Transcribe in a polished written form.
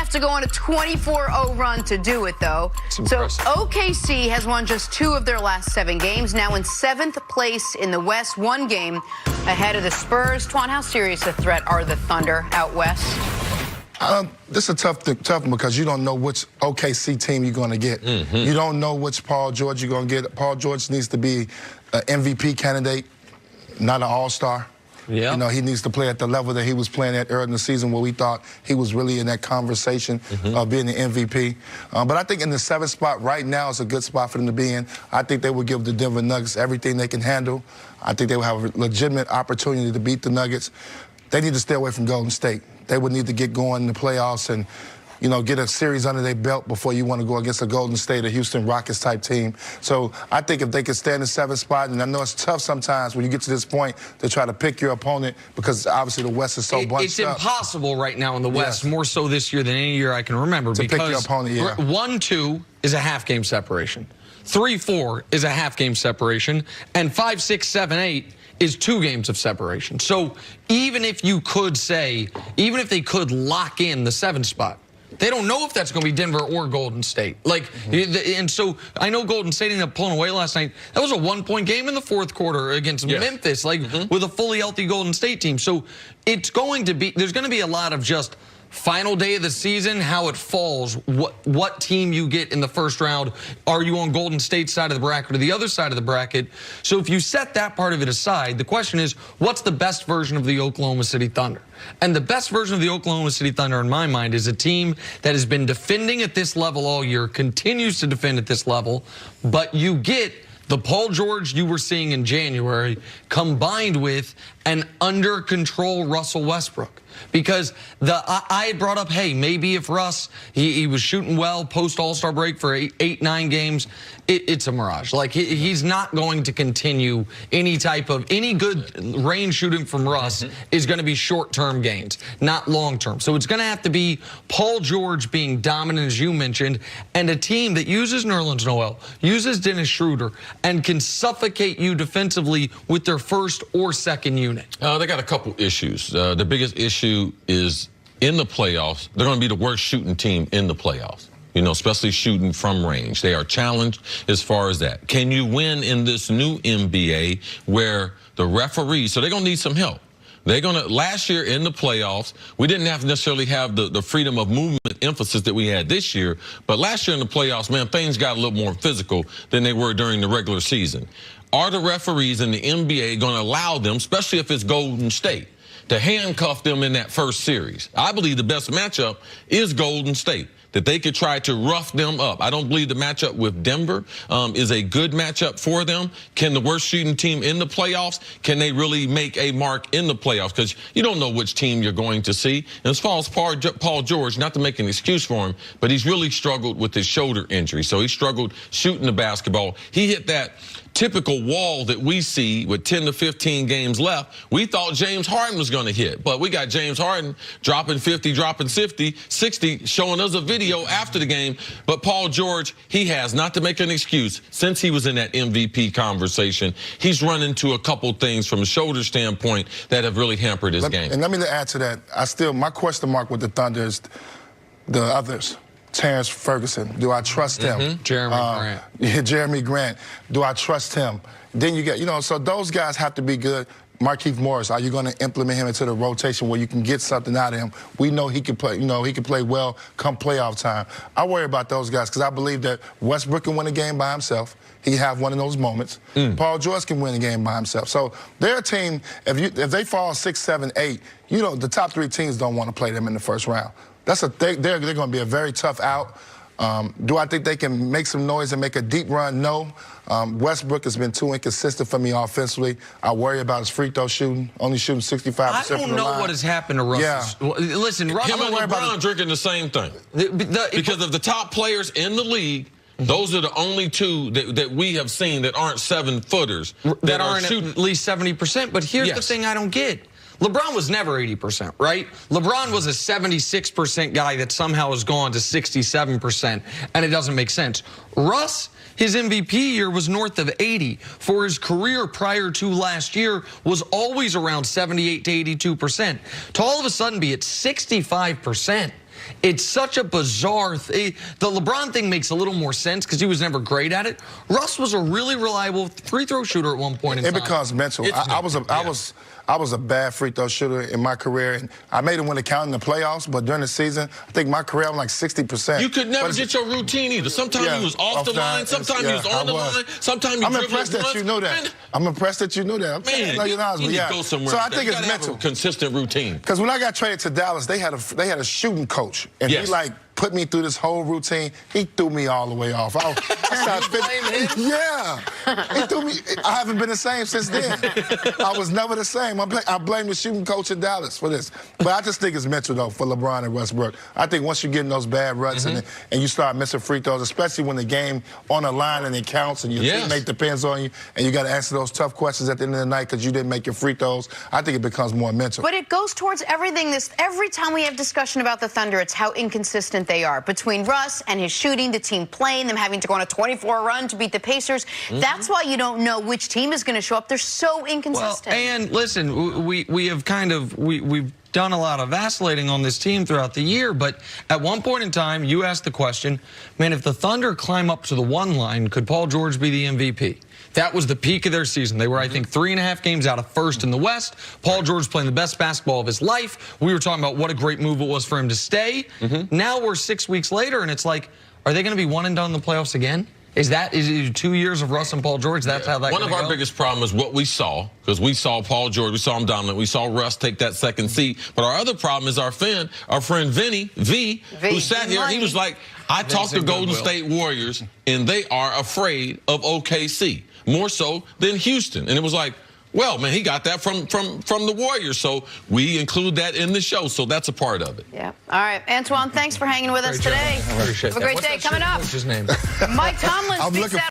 have to go on a 24-0 run to do it, though. So OKC has won just 2 of their last 7 games, now in 7th place in the West, 1 game ahead of the Spurs. Twan, how serious a threat are the Thunder out west? This is a tough one because you don't know which OKC team you're going to get. You don't know which Paul George you're going to get. Paul George needs to be an MVP candidate, not an all-star. Yeah. You know, he needs to play at the level that he was playing at early in the season where we thought he was really in that conversation of being the MVP. But I think in the 7th spot right now is a good spot for them to be in. I think they will give the Denver Nuggets everything they can handle. I think they will have a legitimate opportunity to beat the Nuggets. They need to stay away from Golden State. They would need to get going in the playoffs and, you know, get a series under their belt before you want to go against a Golden State or Houston Rockets type team. So I think if they can stay in the 7th spot, and I know it's tough sometimes when you get to this point to try to pick your opponent because obviously the West is so bunched up. It's impossible right now in the West, more so this year than any year I can remember. To because pick your opponent, 1-2 is a half-game separation. 3-4 is a half-game separation. And 5, 6, 7, 8 is 2 games of separation. So even if you could say, even if they could lock in the 7th spot, they don't know if that's going to be Denver or Golden State. Like, and so I know Golden State ended up pulling away last night. That was a 1-point game in the 4th quarter against Memphis, like with a fully healthy Golden State team. So it's going to be, there's going to be a lot of just final day of the season, how it falls, what team you get in the first round. Are you on Golden State's side of the bracket or the other side of the bracket? So if you set that part of it aside, the question is, what's the best version of the Oklahoma City Thunder? And the best version of the Oklahoma City Thunder, in my mind, is a team that has been defending at this level all year, continues to defend at this level, but you get the Paul George you were seeing in January combined with an under-control Russell Westbrook. Because I had brought up, hey, maybe if Russ, he was shooting well post-All-Star break for 8, 9 games, it's a mirage. Like, he's not going to continue any good range shooting from Russ is going to be short-term gains, not long-term. So it's going to have to be Paul George being dominant, as you mentioned, and a team that uses Nerlens Noel, uses Dennis Schroeder, and can suffocate you defensively with their first or second unit. They got a couple issues. The biggest issue is in the playoffs, they're going to be the worst shooting team in the playoffs. You know, especially shooting from range. They are challenged as far as that. Can you win in this new NBA where the referees, so they're going to need some help. They're going to, last year in the playoffs, we didn't have to necessarily have the freedom of movement emphasis that we had this year. But last year in the playoffs, man, things got a little more physical than they were during the regular season. Are the referees in the NBA going to allow them, especially if it's Golden State, to handcuff them in that first series? I believe the best matchup is Golden State, that they could try to rough them up. I don't believe the matchup with Denver is a good matchup for them. Can the worst shooting team in the playoffs, can they really make a mark in the playoffs? Because you don't know which team you're going to see. And as far as Paul George, not to make an excuse for him, but he's really struggled with his shoulder injury. So he struggled shooting the basketball. He hit that typical wall that we see with 10 to 15 games left. We thought James Harden was going to hit, but we got James Harden dropping 50, dropping 60, showing us a video after the game. But Paul George, he has, not to make an excuse, since he was in that MVP conversation, he's run into a couple things from a shoulder standpoint that have really hampered his game. And let me add to that. My question mark with the Thunder is the others. Terrence Ferguson, do I trust him? Jeremy Grant. Yeah, Jeremy Grant, do I trust him? Then you get, you know, so those guys have to be good. Markieff Morris, are you going to implement him into the rotation where you can get something out of him? We know he can play, you know, he can play well come playoff time. I worry about those guys because I believe that Westbrook can win a game by himself. He have one of those moments. Paul George can win a game by himself. So they're a team, if they fall 6, 7, 8, you know, the top 3 teams don't want to play them in the first round. They're going to be a very tough out. Do I think they can make some noise and make a deep run? No. Westbrook has been too inconsistent for me offensively. I worry about his free throw shooting, only shooting 65% from the line. I don't know what has happened to Russ. Yeah. Listen, Russ, him and LeBron drinking the same thing. Because of the top players in the league, those are the only 2 that we have seen that aren't 7-footers. That aren't at least 70%. But here's the thing I don't get. LeBron was never 80%, right? LeBron was a 76% guy that somehow has gone to 67%, and it doesn't make sense. Russ, his MVP year was north of 80. For his career prior to last year was always around 78 to 82%. To all of a sudden be at 65%. It's such a bizarre thing. The LeBron thing makes a little more sense because he was never great at it. Russ was a really reliable free throw shooter at one point in time. It becomes mental. I was a bad free throw shooter in my career, and I made it when it counted in the playoffs, but during the season, I think my career was like 60%. You could never get your routine either. Sometimes you was off the line, sometimes you was on the line, sometimes you I'm impressed that you know that. I'm impressed that you knew that. Man, you need to go somewhere. So I think it's mental. Have a consistent routine. Because when I got traded to Dallas, they had a shooting coach, and he like put me through this whole routine. He threw me all the way off. I he threw me. I haven't been the same since then. I was never the same. I blame the shooting coach in Dallas for this. But I just think it's mental, though, for LeBron and Westbrook. I think once you get in those bad ruts and you start missing free throws, especially when the game on the line and it counts and your teammate depends on you and you got to answer those tough questions at the end of the night because you didn't make your free throws, I think it becomes more mental. But it goes towards everything. Every time we have discussion about the Thunder, it's how inconsistent they are. Between Russ and his shooting, the team playing, them having to go on a 24 run to beat the Pacers, that's why you don't know which team is going to show up. They're so inconsistent. Well, and listen, we've done a lot of vacillating on this team throughout the year, but at one point in time, you asked the question, man, if the Thunder climb up to the 1 line, could Paul George be the MVP? That was the peak of their season. They were, I think, 3.5 games out of first in the West. Paul George playing the best basketball of his life. We were talking about what a great move it was for him to stay. Now we're 6 weeks later, and it's like, are they going to be one and done in the playoffs again? Is it 2 years of Russ and Paul George? That's how that. One of our biggest problems is what we saw, because we saw Paul George, we saw him dominant, we saw Russ take that second seat. But our other problem is our friend Vinny V, who sat here. He was like, I talked to Golden State Warriors, and they are afraid of OKC more so than Houston. And it was like, well, man, he got that from the Warriors. So we include that in the show. So that's a part of it. Yeah. All right. Antoine, thanks for hanging with us today. Appreciate Have a great day. Coming up, what's his name? Mike Tomlin speaks out.